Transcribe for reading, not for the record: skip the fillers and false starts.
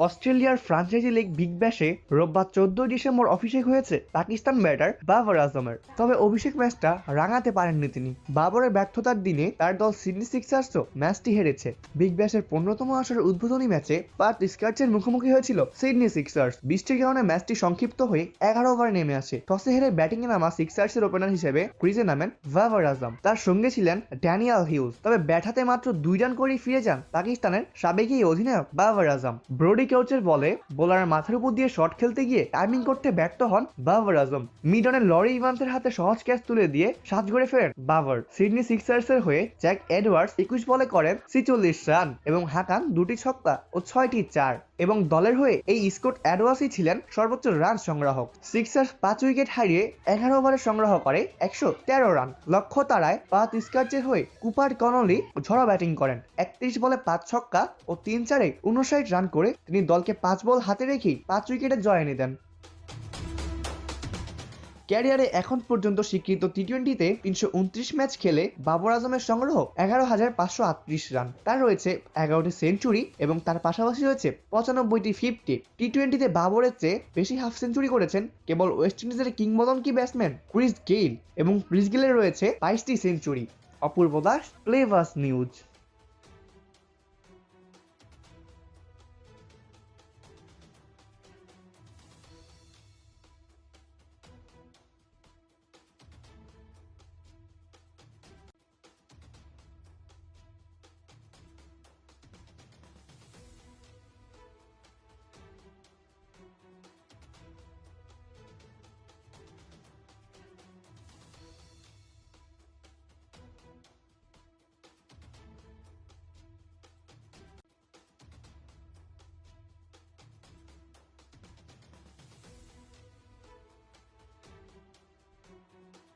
অস্ট্রেলিয়ার franchise league big ব্যাশে রোববার 14 December অভিষেক হয়েছে পাকিস্তান ব্যাটার বাবর আজমের। তবে অভিষেক ম্যাচটা রাঙাতে পারেননি তিনি। বাবরের ব্যর্থতার দিনে তার দল সিডনি সিক্সার্সও ম্যাচটি হেরেছে। বিগ ব্যাশের 15তম আসরের উদ্বোধনী ম্যাচে পার্থ স্কার্চের মুখোমুখি হয়েছিল সিডনি সিক্সার্স। বৃষ্টির কারণে ম্যাচটি সংক্ষিপ্ত হয়ে 11 ওভারে নেমে আসে। টসে হেরে ব্যাটিংয়ে নামা সিক্সার্সের ওপেনার হিসেবে ক্রিজে নামেন বাবর আজম। তার সঙ্গে ছিলেন ড্যানিয়েল হিউজ। তবে ব্যাট হাতে মাত্র 2 রান করেই ফিরে যান পাকিস্তানের সাবেক এই অধিনায়ক বাবর আজম। ব্রোডি কেউচের বলে বোলারের মাথার উপর দিয়ে শট খেলতে গিয়ে টাইমিং করতে ব্যর্থ হন বাবর আজম। মিড অনে লরি ইভান্সের হাতে সহজ ক্যাচ তুলে দিয়ে সাজ গড়ে ফেরেন বাবর। সিডনি সিক্সার্সের হয়ে জ্যাক এডওয়ার্ডস 21 বলে করেন 46 রান এবং হাঁকান 2টি ছক্কা ও 6টি চার। এবং দলের হয়ে এই স্কট এডওয়ার্ডসই ছিলেন সর্বোচ্চ রান সংগ্রাহক। সিক্সার্স 5 উইকেট হারিয়ে 11 ওভারে সংগ্রহ করে 113 রান। লক্ষ্য তাড়ায় পার্থ স্কার্চের হয়ে কুপার কনলি ঝড়ো ব্যাটিং করেন। 31 বলে 5 ছক্কা ও 3 চারে 59 রান করে তিনি দলকে 5 বল হাতে রেখেই 5 উইকেটে জয় এনে দেন। ক্যারিয়ারে এখন পর্যন্ত স্বীকৃত টি-20তে 329 ম্যাচ খেলে বাবর আজমের সংগ্রহ 11,538 রান। তার রয়েছে 11টি সেঞ্চুরি এবং তার পাশাপাশি রয়েছে 95টি 50। টি-20তে বাবরের চেয়ে বেশি হাফ সেঞ্চুরি করেছেন কেবল ওয়েস্ট ইন্ডিজের কিংবদন্তি ব্যাটসম্যান ক্রিস গেইল এবং ক্রিস গেইলের রয়েছে 22টি সেঞ্চুরি। অপূর্ব দাস, প্লেভাস নিউজ।